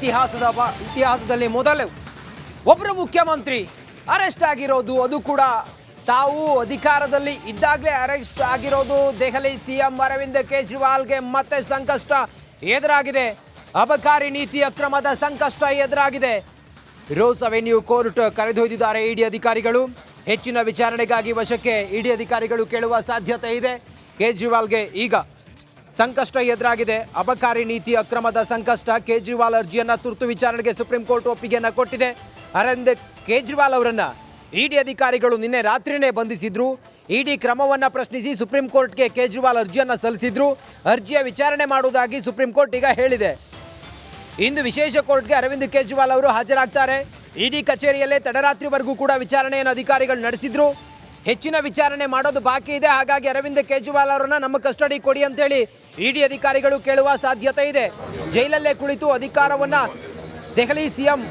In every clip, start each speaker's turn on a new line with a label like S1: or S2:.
S1: ಇತಿಹಾಸದಲ್ಲಿ ಮೊದಲು ಒಬ್ಬರು ಮುಖ್ಯಮಂತ್ರಿ ಅರೆಸ್ಟ್ ಆಗಿರೋದು, ಅದು ಕೂಡ ತಾವು ಅಧಿಕಾರದಲ್ಲಿ ಇದ್ದಾಗಲೇ ಅರೆಸ್ಟ್ ಆಗಿರೋದು. ದೆಹಲಿ ಸಿಎಂ ಅರವಿಂದ್ ಕೇಜ್ರಿವಾಲ್ಗೆ ಮತ್ತೆ ಸಂಕಷ್ಟ ಎದುರಾಗಿದೆ. ಅಬಕಾರಿ ನೀತಿ ಅಕ್ರಮದ ಸಂಕಷ್ಟ ಎದುರಾಗಿದೆ. ರೋಸ್ ಅವೆನ್ಯೂ ಕೋರ್ಟ್ ಕರೆದೊಯ್ದಿದ್ದಾರೆ ಇಡಿ ಅಧಿಕಾರಿಗಳು. ಹೆಚ್ಚಿನ ವಿಚಾರಣೆಗಾಗಿ ವಶಕ್ಕೆ ಇಡಿ ಅಧಿಕಾರಿಗಳು ಕೇಳುವ ಸಾಧ್ಯತೆ ಇದೆ. ಕೇಜ್ರಿವಾಲ್ಗೆ ಈಗ ಸಂಕಷ್ಟ ಎದುರಾಗಿದೆ. ಅಬಕಾರಿ ನೀತಿ ಅಕ್ರಮದ ಸಂಕಷ್ಟ. ಕೇಜ್ರಿವಾಲ್ ಅರ್ಜಿಯನ್ನು ತುರ್ತು ವಿಚಾರಣೆಗೆ ಸುಪ್ರೀಂ ಕೋರ್ಟ್ ಒಪ್ಪಿಗೆಯನ್ನು ಕೊಟ್ಟಿದೆ. ಅರವಿಂದ್ ಕೇಜ್ರಿವಾಲ್ ಅವರನ್ನು ಇಡಿ ಅಧಿಕಾರಿಗಳು ನಿನ್ನೆ ರಾತ್ರಿನೇ ಬಂಧಿಸಿದ್ರು. ಇಡಿ ಕ್ರಮವನ್ನು ಪ್ರಶ್ನಿಸಿ ಸುಪ್ರೀಂ ಕೋರ್ಟ್ಗೆ ಕೇಜ್ರಿವಾಲ್ ಅರ್ಜಿಯನ್ನು ಸಲ್ಲಿಸಿದ್ರು. ಅರ್ಜಿಯ ವಿಚಾರಣೆ ಮಾಡುವುದಾಗಿ ಸುಪ್ರೀಂ ಕೋರ್ಟ್ ಈಗ ಹೇಳಿದೆ. ಇಂದು ವಿಶೇಷ ಕೋರ್ಟ್ಗೆ ಅರವಿಂದ್ ಕೇಜ್ರಿವಾಲ್ ಅವರು ಹಾಜರಾಗ್ತಾರೆ. ಇಡಿ ಕಚೇರಿಯಲ್ಲೇ ತಡರಾತ್ರಿವರೆಗೂ ಕೂಡ ವಿಚಾರಣೆಯನ್ನು ಅಧಿಕಾರಿಗಳು ನಡೆಸಿದ್ರು. ಹೆಚ್ಚಿನ ವಿಚಾರಣೆ ಮಾಡೋದು ಬಾಕಿ ಇದೆ. ಹಾಗಾಗಿ ಅರವಿಂದ್ ಕೇಜ್ರಿವಾಲ್ ಅವರನ್ನ ನಮ್ಮ ಕಸ್ಟಡಿ ಕೊಡಿ ಅಂತೇಳಿ ಇಡಿ ಅಧಿಕಾರಿಗಳು ಕೇಳುವ ಸಾಧ್ಯತೆ ಇದೆ. ಜೈಲಲ್ಲೇ ಕುಳಿತು ಅಧಿಕಾರವನ್ನು ದೆಹಲಿ ಸಿಎಂ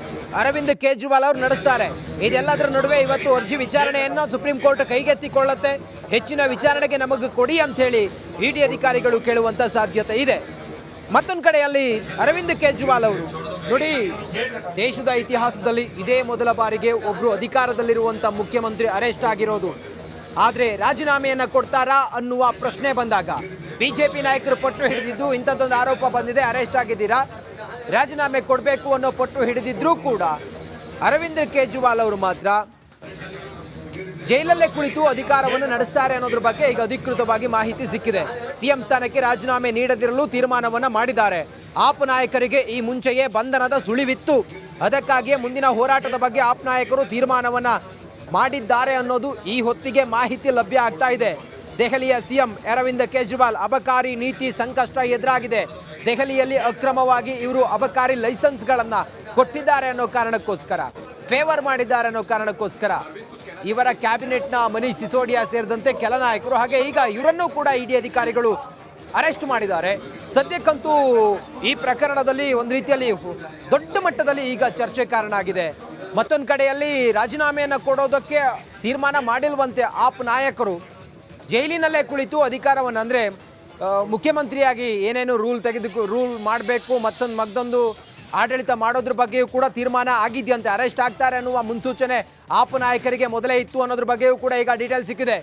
S1: ಅರವಿಂದ್ ಕೇಜ್ರಿವಾಲ್ ಅವರು ನಡೆಸ್ತಾರೆ. ಇದೆಲ್ಲದರ ನಡುವೆ ಇವತ್ತು ಅರ್ಜಿ ವಿಚಾರಣೆಯನ್ನು ಸುಪ್ರೀಂ ಕೋರ್ಟ್ ಕೈಗೆತ್ತಿಕೊಳ್ಳುತ್ತೆ. ಹೆಚ್ಚಿನ ವಿಚಾರಣೆಗೆ ನಮಗೆ ಕೊಡಿ ಅಂಥೇಳಿ ಇಡಿ ಅಧಿಕಾರಿಗಳು ಕೇಳುವಂಥ ಸಾಧ್ಯತೆ ಇದೆ. ಮತ್ತೊಂದು ಕಡೆಯಲ್ಲಿ ಅರವಿಂದ್ ಕೇಜ್ರಿವಾಲ್ ಅವರು ನೋಡಿ, ದೇಶದ ಇತಿಹಾಸದಲ್ಲಿ ಇದೇ ಮೊದಲ ಬಾರಿಗೆ ಒಬ್ಬರು ಅಧಿಕಾರದಲ್ಲಿರುವಂಥ ಮುಖ್ಯಮಂತ್ರಿ ಅರೆಸ್ಟ್ ಆಗಿರೋದು. ಆದರೆ ರಾಜೀನಾಮೆಯನ್ನು ಕೊಡ್ತಾರಾ ಅನ್ನುವ ಪ್ರಶ್ನೆ ಬಂದಾಗ ಬಿಜೆಪಿ ನಾಯಕರು ಪಟ್ಟು ಹಿಡಿದಿದ್ದು ಇಂಥದ್ದೊಂದು ಆರೋಪ ಬಂದಿದೆ. ಅರೆಸ್ಟ್ ಆಗಿದ್ದೀರಾ, ರಾಜೀನಾಮೆ ಕೊಡಬೇಕು ಅನ್ನೋ ಪಟ್ಟು ಹಿಡಿದಿದ್ರೂ ಕೂಡ ಅರವಿಂದ್ ಕೇಜ್ರಿವಾಲ್ ಅವರು ಮಾತ್ರ ಜೈಲಲ್ಲೇ ಕುಳಿತು ಅಧಿಕಾರವನ್ನು ನಡೆಸ್ತಾರೆ ಅನ್ನೋದ್ರ ಬಗ್ಗೆ ಈಗ ಅಧಿಕೃತವಾಗಿ ಮಾಹಿತಿ ಸಿಕ್ಕಿದೆ. ಸಿಎಂ ಸ್ಥಾನಕ್ಕೆ ರಾಜೀನಾಮೆ ನೀಡದಿರಲು ತೀರ್ಮಾನವನ್ನು ಮಾಡಿದ್ದಾರೆ. ಆಪ್ ನಾಯಕರಿಗೆ ಈ ಮುಂಚೆಯೇ ಬಂಧನದ ಸುಳಿವಿತ್ತು. ಅದಕ್ಕಾಗಿಯೇ ಮುಂದಿನ ಹೋರಾಟದ ಬಗ್ಗೆ ಆಪ್ ನಾಯಕರು ತೀರ್ಮಾನವನ್ನು ಮಾಡಿದ್ದಾರೆ ಅನ್ನೋದು ಈ ಹೊತ್ತಿಗೆ ಮಾಹಿತಿ ಲಭ್ಯ ಆಗ್ತಾ ಇದೆ. ದೆಹಲಿಯ ಸಿಎಂ ಅರವಿಂದ್ ಕೇಜ್ರಿವಾಲ್ ಅಬಕಾರಿ ನೀತಿ ಸಂಕಷ್ಟ ಎದುರಾಗಿದೆ. ದೆಹಲಿಯಲ್ಲಿ ಅಕ್ರಮವಾಗಿ ಇವರು ಅಬಕಾರಿ ಲೈಸೆನ್ಸ್ಗಳನ್ನು ಕೊಟ್ಟಿದ್ದಾರೆ ಅನ್ನೋ ಕಾರಣಕ್ಕೋಸ್ಕರ, ಫೇವರ್ ಮಾಡಿದ್ದಾರೆ ಅನ್ನೋ ಕಾರಣಕ್ಕೋಸ್ಕರ ಇವರ ಕ್ಯಾಬಿನೆಟ್ನ ಮನೀಶ್ ಸಿಸೋಡಿಯಾ ಸೇರಿದಂತೆ ಕೆಲ ನಾಯಕರು, ಹಾಗೆ ಈಗ ಇವರನ್ನು ಕೂಡ ಇಡಿ ಅಧಿಕಾರಿಗಳು ಅರೆಸ್ಟ್ ಮಾಡಿದ್ದಾರೆ. ಸದ್ಯಕ್ಕಂತೂ ಈ ಪ್ರಕರಣದಲ್ಲಿ ಒಂದು ರೀತಿಯಲ್ಲಿ ದೊಡ್ಡ ಮಟ್ಟದಲ್ಲಿ ಈಗ ಚರ್ಚೆ ಕಾರಣ ಆಗಿದೆ. ಮತ್ತೊಂದು ಕಡೆಯಲ್ಲಿ ರಾಜೀನಾಮೆಯನ್ನು ಕೊಡೋದಕ್ಕೆ ತೀರ್ಮಾನ ಮಾಡಿಲ್ವಂತೆ ಆಪ್ ನಾಯಕರು. ಜೈಲಿನಲ್ಲೇ ಕುಳಿತು ಅಧಿಕಾರವನ್ನು, ಅಂದರೆ ಮುಖ್ಯಮಂತ್ರಿಯಾಗಿ ಏನೇನು ರೂಲ್ ಮಾಡಬೇಕು, ಮತ್ತೊಂದು ಆಡಳಿತ ಮಾಡೋದ್ರ ಬಗ್ಗೆಯೂ ಕೂಡ ತೀರ್ಮಾನ ಆಗಿದೆಯಂತೆ. ಅರೆಸ್ಟ್ ಆಗ್ತಾರೆ ಅನ್ನುವ ಮುನ್ಸೂಚನೆ ಆಪ್ ನಾಯಕರಿಗೆ ಮೊದಲೇ ಇತ್ತು ಅನ್ನೋದ್ರ ಬಗ್ಗೆಯೂ ಕೂಡ ಈಗ ಡೀಟೇಲ್ ಸಿಕ್ಕಿದೆ.